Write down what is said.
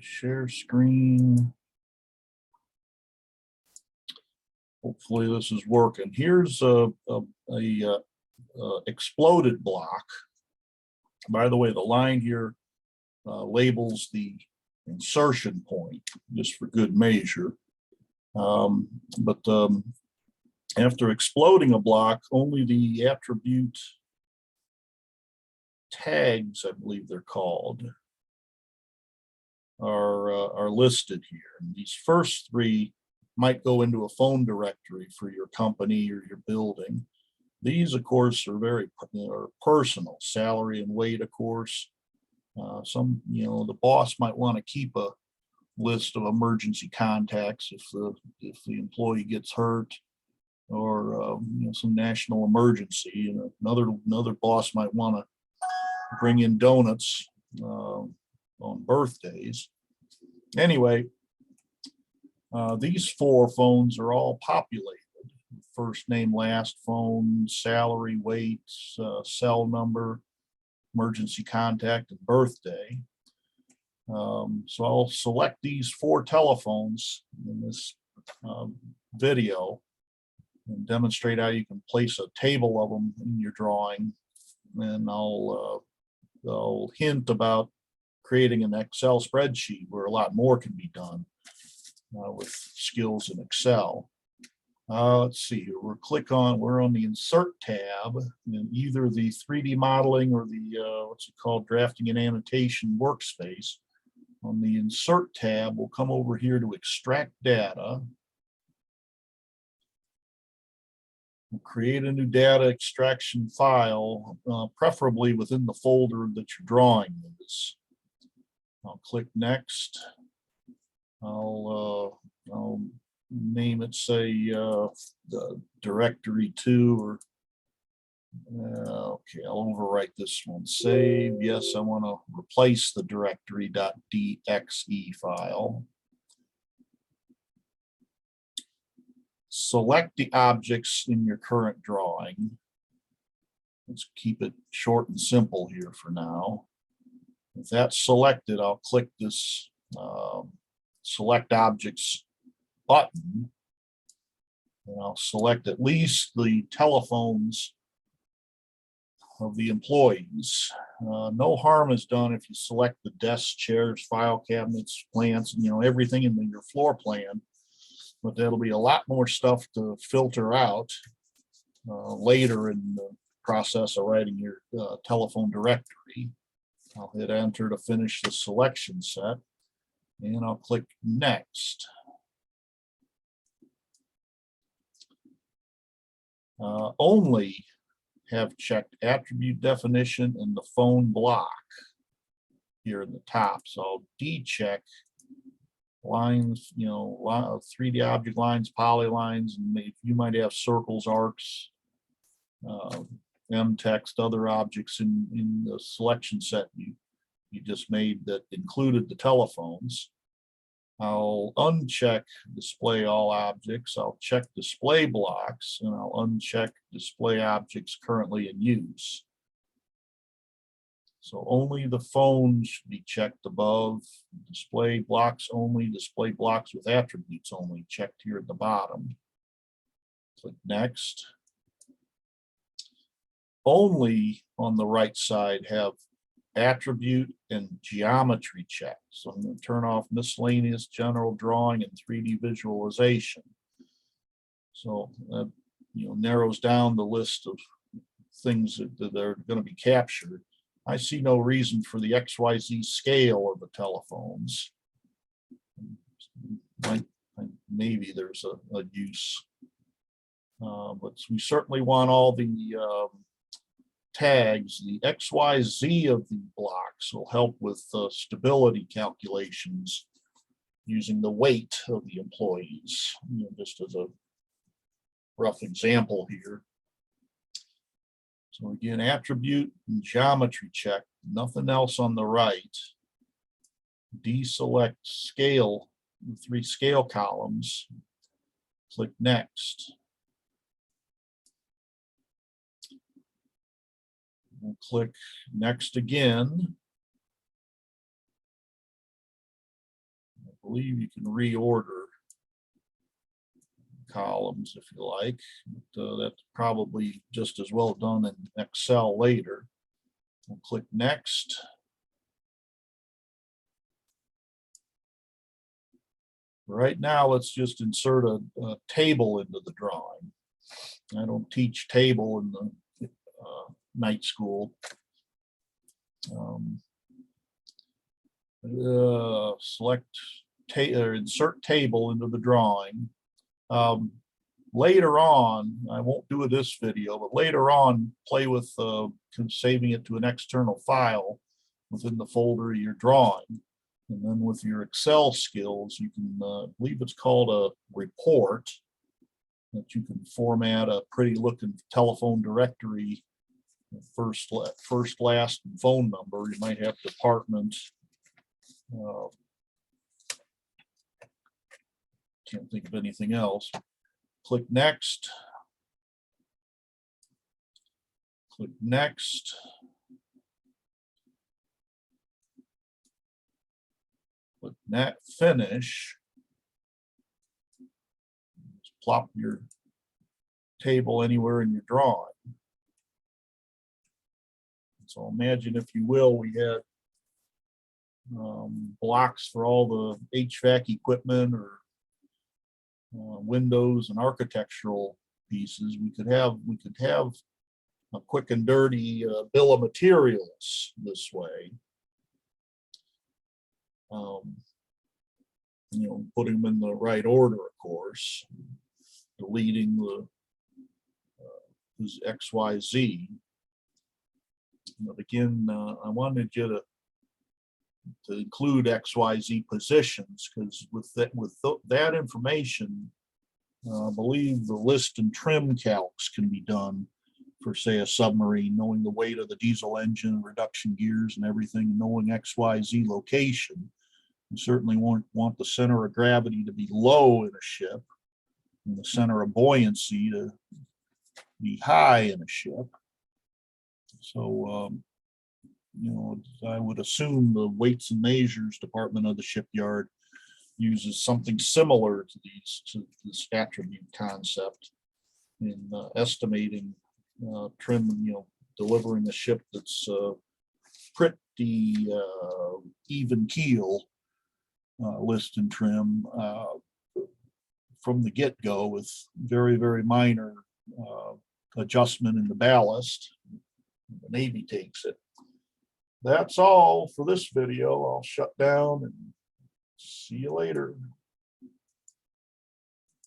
Share screen. Hopefully this is working. Here's a exploded block. By the way, the line here labels the insertion point just for good measure. After exploding a block, only the attribute tags, I believe they're called, are listed here. And these first three might go into a phone directory for your company or your building. These, of course, are very personal. Salary and weight, of course. The boss might want to keep a list of emergency contacts if the employee gets hurt, or some national emergency. Another boss might want to bring in donuts on birthdays. Anyway, these four phones are all populated. First name, last phone, salary, weight, cell number, emergency contact, and birthday. So I'll select these four telephones in this video and demonstrate how you can place a table of them in your drawing. And I'll hint about creating an Excel spreadsheet where a lot more can be done with skills in Excel. Let's see here. We're on the Insert tab in either the 3D modeling or the what's it called, drafting and annotation workspace. On the Insert tab, we'll come over here to Extract Data. We'll create a new data extraction file, preferably within the folder that your drawing is. I'll click Next. I'll name it, say, the directory 2, or okay, I'll overwrite this one. Save. Yes, I want to replace the directory.dxe file. Select the objects in your current drawing. Let's keep it short and simple here for now. If that's selected, I'll click this Select Objects button, and I'll select at least the telephones of the employees. No harm is done if you select the desks, chairs, file cabinets, plants, everything in your floor plan, but that'll be a lot more stuff to filter out later in the process of writing your telephone directory. I'll hit Enter to finish the selection set, and I'll click Next. Only have checked attribute definition and the phone block here in the top. So I'll decheck lines, 3D object lines, polylines, and you might have circles, arcs, M text, other objects in the selection set you just made that included the telephones. I'll uncheck Display All Objects. I'll check Display Blocks, and I'll uncheck Display Objects Currently in Use. So only the phones should be checked above. Display blocks only, display blocks with attributes only, checked here at the bottom. Click Next. Only on the right side have attribute and geometry checked. So I'm going to turn off miscellaneous, general drawing, and 3D visualization. So that narrows down the list of things that are going to be captured. I see no reason for the XYZ scale of the telephones. Maybe there's a use, but we certainly want all the tags. The XYZ of the blocks will help with stability calculations using the weight of the employees, just as a rough example here. So again, attribute and geometry check, nothing else on the right. Deselect scale, the 3 scale columns. Click Next. We'll click Next again. believe you can reorder columns if you like, but that's probably just as well done in Excel later. We'll click next. Right now, let's just insert a table into the drawing. I don't teach table in the night school. Select or insert table into the drawing. Later on, I won't do this video, but later on, play with saving it to an external file within the folder you're drawing. And then with your Excel skills, you can, I believe it's called a report, that you can format a pretty looking telephone directory, first, last, and phone number. You might have department. Can't think of anything else. Click next. Click next. Click that finish. Just plop your table anywhere in your drawing. So imagine, if you will, we had blocks for all the HVAC equipment or windows and architectural pieces. We could have a quick and dirty bill of materials this way. You know, putting them in the right order, of course, deleting the XYZ. But again, I wanted you to include XYZ positions, because with that information, I believe the list and trim calcs can be done for, say, a submarine, knowing the weight of the diesel engine, reduction gears and everything, knowing XYZ location. You certainly want the center of gravity to be low in a ship and the center of buoyancy to be high in a ship. So, you know, I would assume the weights and measures department of the shipyard uses something similar to this attribute concept in estimating trim, you know, delivering a ship that's pretty even keel, list and trim from the get-go, with very, very minor adjustment in the ballast. The Navy takes it. That's all for this video. I'll shut down and see you later.